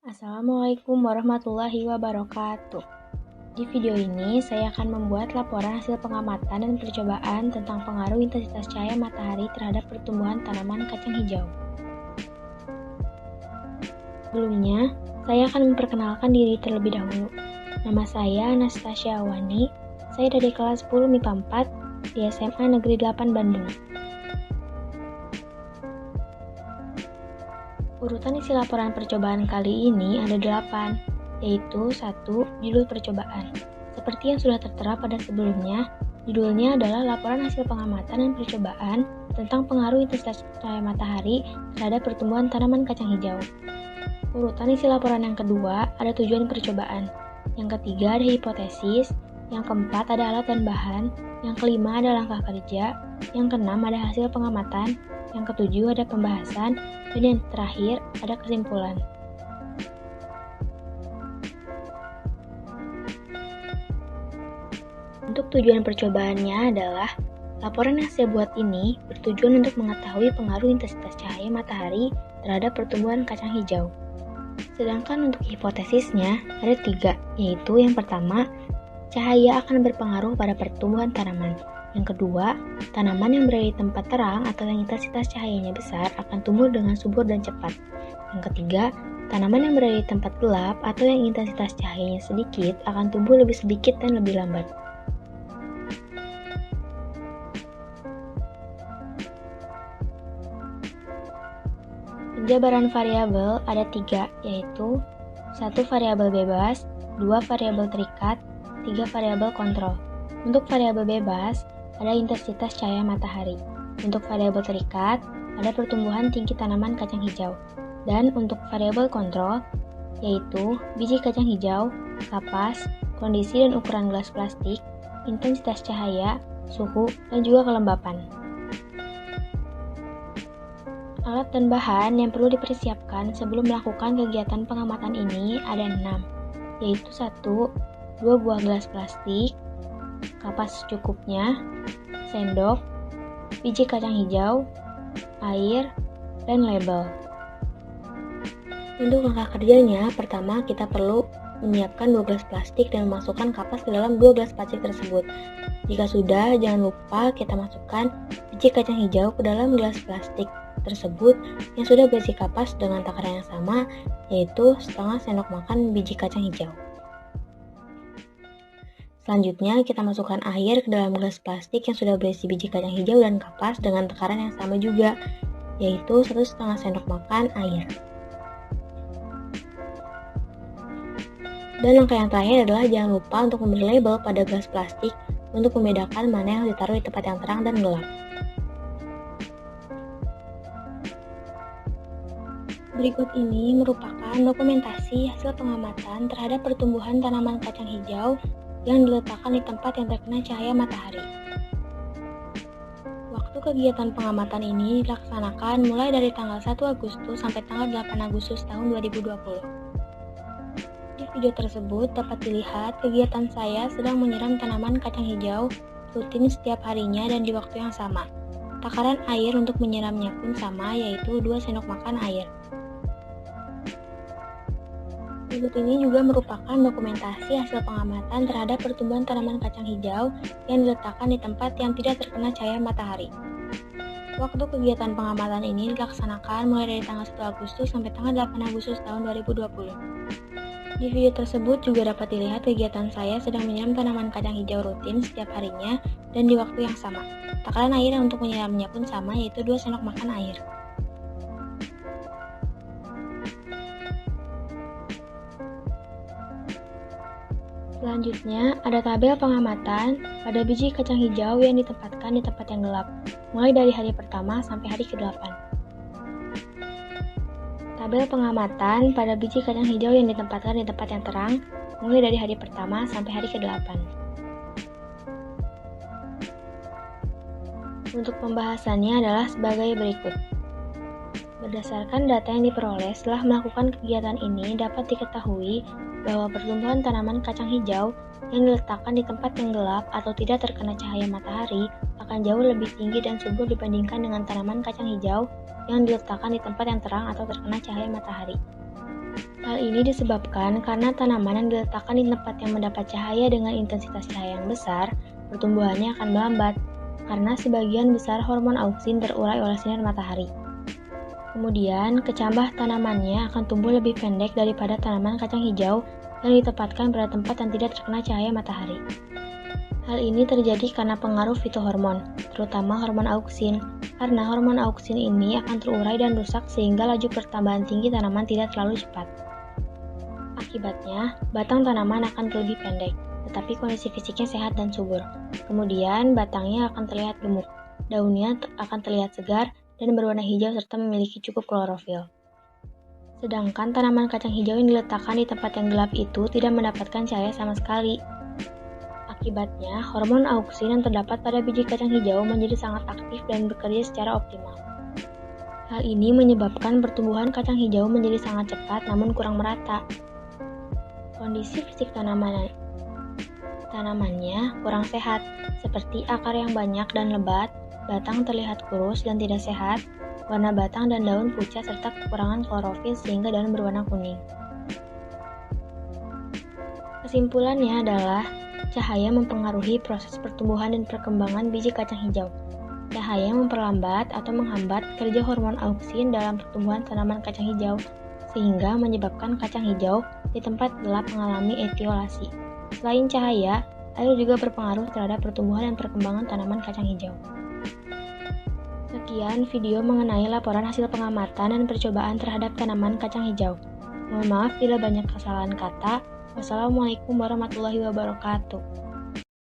Assalamualaikum warahmatullahi wabarakatuh. Di video ini, saya akan membuat laporan hasil pengamatan dan percobaan tentang pengaruh intensitas cahaya matahari terhadap pertumbuhan tanaman kacang hijau. Sebelumnya, saya akan memperkenalkan diri terlebih dahulu. Nama saya Anastasia Awani, saya dari kelas 10 MIPA 4 di SMA Negeri 8 Bandung. Urutan isi laporan percobaan kali ini ada 8, yaitu 1. Judul percobaan. Seperti yang sudah tertera pada sebelumnya, judulnya adalah Laporan Hasil Pengamatan dan Percobaan tentang Pengaruh Intensitas Cahaya Matahari terhadap Pertumbuhan Tanaman Kacang Hijau. Urutan isi laporan yang kedua ada tujuan percobaan. Yang ketiga ada hipotesis, yang keempat ada alat dan bahan, yang kelima ada langkah kerja, yang keenam ada hasil pengamatan, yang ketujuh ada pembahasan, dan yang terakhir ada kesimpulan. Untuk tujuan percobaannya adalah, laporan yang saya buat ini bertujuan untuk mengetahui pengaruh intensitas cahaya matahari terhadap pertumbuhan kacang hijau. Sedangkan untuk hipotesisnya ada 3, yaitu yang pertama, cahaya akan berpengaruh pada pertumbuhan tanaman. Yang kedua, tanaman yang berada di tempat terang atau yang intensitas cahayanya besar akan tumbuh dengan subur dan cepat. Yang ketiga, tanaman yang berada di tempat gelap atau yang intensitas cahayanya sedikit akan tumbuh lebih sedikit dan lebih lambat. Penjabaran variabel ada 3, yaitu 1 variabel bebas, 2 variabel terikat, 3 variabel kontrol. Untuk variabel bebas, ada intensitas cahaya matahari. Untuk variabel terikat, ada pertumbuhan tinggi tanaman kacang hijau. Dan untuk variabel kontrol, yaitu biji kacang hijau, kapas, kondisi dan ukuran gelas plastik, intensitas cahaya, suhu, dan juga kelembapan. Alat dan bahan yang perlu dipersiapkan sebelum melakukan kegiatan pengamatan ini ada 6, yaitu 1. 2 buah gelas plastik, kapas secukupnya, sendok, biji kacang hijau, air, dan label. Untuk langkah kerjanya, pertama kita perlu menyiapkan 2 gelas plastik dan memasukkan kapas ke dalam 2 gelas plastik tersebut. Jika sudah, jangan lupa kita masukkan biji kacang hijau ke dalam gelas plastik tersebut yang sudah berisi kapas dengan takaran yang sama, yaitu setengah sendok makan biji kacang hijau. Selanjutnya, kita masukkan air ke dalam gelas plastik yang sudah berisi biji kacang hijau dan kapas dengan takaran yang sama juga, yaitu 1,5 sendok makan air. Dan langkah yang terakhir adalah jangan lupa untuk memberi label pada gelas plastik untuk membedakan mana yang harus ditaruh di tempat yang terang dan gelap. Berikut ini merupakan dokumentasi hasil pengamatan terhadap pertumbuhan tanaman kacang hijau yang diletakkan di tempat yang terkena cahaya matahari. Waktu kegiatan pengamatan ini dilaksanakan mulai dari tanggal 1 Agustus sampai tanggal 8 Agustus tahun 2020. Di video tersebut dapat dilihat kegiatan saya sedang menyiram tanaman kacang hijau rutin setiap harinya dan di waktu yang sama. Takaran air untuk menyiramnya pun sama, yaitu 2 sendok makan air. Berikut ini juga merupakan dokumentasi hasil pengamatan terhadap pertumbuhan tanaman kacang hijau yang diletakkan di tempat yang tidak terkena cahaya matahari. Waktu kegiatan pengamatan ini dilaksanakan mulai dari tanggal 1 Agustus sampai tanggal 8 Agustus tahun 2020. Di video tersebut juga dapat dilihat kegiatan saya sedang menyiram tanaman kacang hijau rutin setiap harinya dan di waktu yang sama. Takaran air untuk menyiramnya pun sama, yaitu 2 sendok makan air. Selanjutnya, ada tabel pengamatan pada biji kacang hijau yang ditempatkan di tempat yang gelap, mulai dari hari pertama sampai hari ke-8. Tabel pengamatan pada biji kacang hijau yang ditempatkan di tempat yang terang, mulai dari hari pertama sampai hari ke-8. Untuk pembahasannya adalah sebagai berikut. Berdasarkan data yang diperoleh setelah melakukan kegiatan ini, dapat diketahui bahwa pertumbuhan tanaman kacang hijau yang diletakkan di tempat yang gelap atau tidak terkena cahaya matahari akan jauh lebih tinggi dan subur dibandingkan dengan tanaman kacang hijau yang diletakkan di tempat yang terang atau terkena cahaya matahari. Hal ini disebabkan karena tanaman yang diletakkan di tempat yang mendapat cahaya dengan intensitas cahaya yang besar, pertumbuhannya akan melambat, karena sebagian besar hormon auksin terurai oleh sinar matahari. Kemudian, kecambah tanamannya akan tumbuh lebih pendek daripada tanaman kacang hijau yang ditempatkan pada tempat yang tidak terkena cahaya matahari. Hal ini terjadi karena pengaruh fitohormon, terutama hormon auksin, karena hormon auksin ini akan terurai dan rusak sehingga laju pertambahan tinggi tanaman tidak terlalu cepat. Akibatnya, batang tanaman akan lebih pendek, tetapi kondisi fisiknya sehat dan subur. Kemudian, batangnya akan terlihat gemuk, daunnya akan terlihat segar, dan berwarna hijau serta memiliki cukup klorofil. Sedangkan tanaman kacang hijau yang diletakkan di tempat yang gelap itu tidak mendapatkan cahaya sama sekali. Akibatnya, hormon auksin yang terdapat pada biji kacang hijau menjadi sangat aktif dan bekerja secara optimal. Hal ini menyebabkan pertumbuhan kacang hijau menjadi sangat cepat namun kurang merata. Kondisi fisik tanamannya kurang sehat, seperti akar yang banyak dan lebat, batang terlihat kurus dan tidak sehat, warna batang dan daun pucat serta kekurangan klorofil sehingga daun berwarna kuning. Kesimpulannya adalah cahaya mempengaruhi proses pertumbuhan dan perkembangan biji kacang hijau. Cahaya memperlambat atau menghambat kerja hormon auksin dalam pertumbuhan tanaman kacang hijau, sehingga menyebabkan kacang hijau di tempat gelap mengalami etiolasi. Selain cahaya, air juga berpengaruh terhadap pertumbuhan dan perkembangan tanaman kacang hijau. Sekian video mengenai laporan hasil pengamatan dan percobaan terhadap tanaman kacang hijau. Mohon maaf bila banyak kesalahan kata. Wassalamualaikum warahmatullahi wabarakatuh.